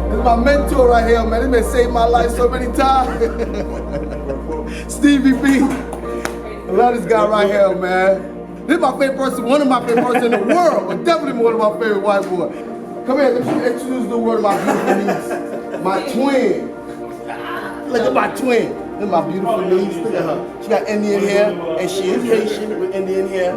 This is my mentor right here, man. He been saved my life so many times. Stevie B. I love this guy right here, man. This is my favorite person, one of my favorite persons in the world, but definitely one of my favorite white boys. Come here, let me introduce the word of my beautiful niece. My twin. Look at my twin. Look at my beautiful niece. Look at her. She got Indian hair, and she is Haitian with Indian hair.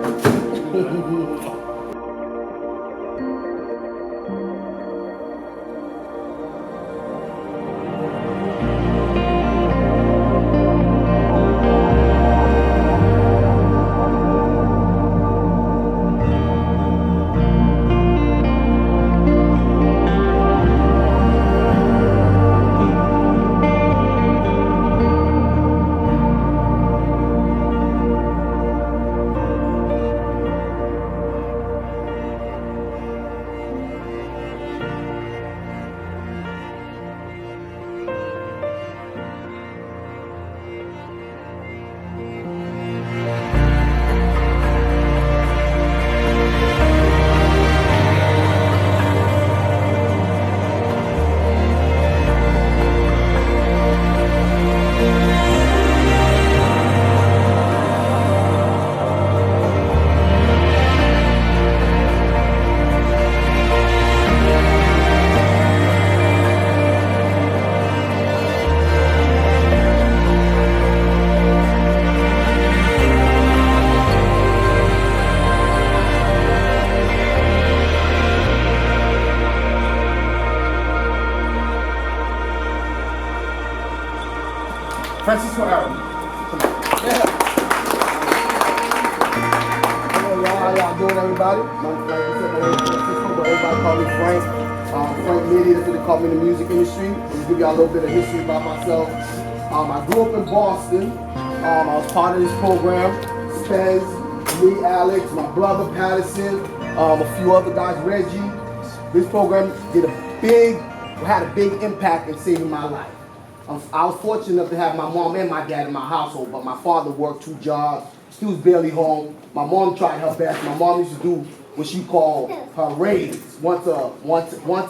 Francisco Aaron. Yeah. Hello, y'all. How y'all doing, everybody? Like I said, my name is Francisco, but everybody call me Frank. Frank Nitty, that's what they call me in the music industry. I'll give y'all a little bit of history about myself. I grew up in Boston. I was part of this program. Spence, me, Alex, my brother Patterson, a few other guys, Reggie. This program had a big impact in saving my life. I was fortunate enough to have my mom and my dad in my household, but my father worked 2 jobs. He was barely home. My mom tried her best. My mom used to do what she called her raids. Once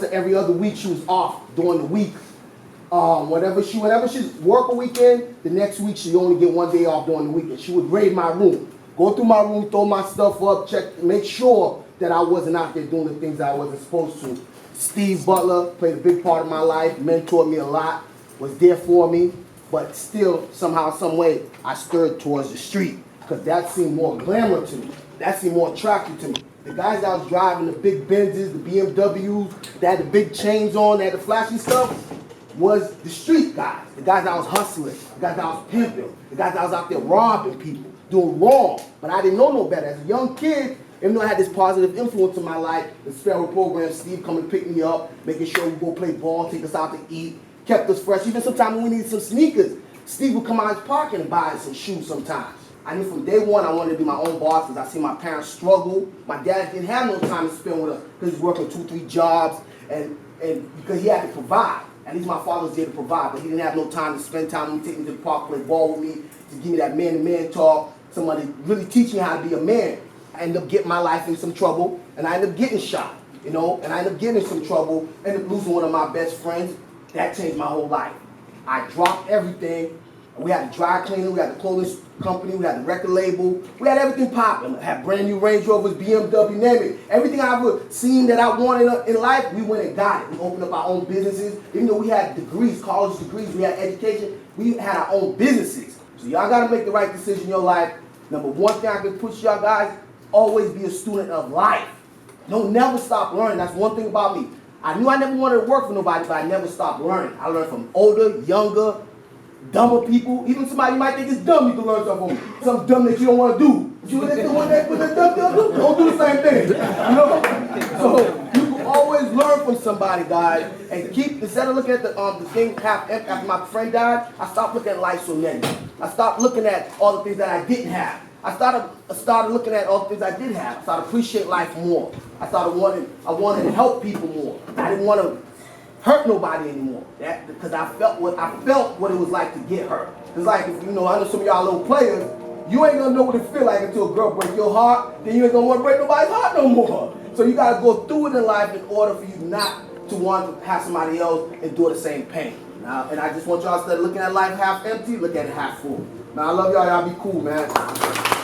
every other week, she was off during the week. Whenever she work a weekend, the next week she only get 1 day off during the weekend. She would raid my room, go through my room, throw my stuff up, check, make sure that I wasn't out there doing the things I wasn't supposed to. Steve Butler played a big part of my life, mentored me a lot, was there for me, but still, somehow, some way, I stirred towards the street, because that seemed more glamour to me. That seemed more attractive to me. The guys that was driving the big Benzes, the BMWs, that had the big chains on, that had the flashy stuff, was the street guys. The guys that was hustling, the guys that was pimping, the guys that was out there robbing people, doing wrong. But I didn't know no better. As a young kid, even though I had this positive influence in my life, the Sparrow program, Steve come and pick me up, making sure we go play ball, take us out to eat, kept us fresh. Even sometimes when we needed some sneakers, Steve would come out his pocket and buy us some shoes sometimes. I knew from day one I wanted to be my own boss because I see my parents struggle. My dad didn't have no time to spend with us because he was working 2, 3 jobs and because he had to provide. At least my father was there to provide, but he didn't have no time to spend time with me, take me to the park, play ball with me, to give me that man-to-man talk, somebody really teach me how to be a man. I ended up getting my life in some trouble, and I ended up getting shot, and I ended up getting in some trouble, ended up losing one of my best friends. That changed my whole life. I dropped everything. We had a dry cleaner, we had the clothing company, we had the record label, we had everything popping. We had brand new Range Rovers, BMW, name it. Everything I ever seen that I wanted in life, we went and got it. We opened up our own businesses. Even though we had degrees, college degrees, we had education, we had our own businesses. So y'all gotta make the right decision in your life. Number one thing I can push y'all guys, always be a student of life. Don't never stop learning. That's one thing about me. I knew I never wanted to work for nobody, but I never stopped learning. I learned from older, younger, dumber people. Even somebody you might think is dumb, you can learn something from. Something dumb that you don't want to do. But you when that dumb do, don't do the same thing. So you can always learn from somebody, guys, and instead of looking at the thing after my friend died, I stopped looking at life so negative. I stopped looking at all the things that I didn't have. I started looking at all the things I did have. I started appreciate life more. I wanted to help people more. I didn't want to hurt nobody anymore. Because I felt what it was like to get hurt. It's like, I know some of y'all little players, you ain't gonna know what it feel like until a girl break your heart, then you ain't gonna want to break nobody's heart no more. So you gotta go through it in life in order for you not to want to have somebody else endure the same pain. Now, and I just want y'all to instead of looking at life half empty, look at it half full. Now I love y'all. Y'all be cool, man.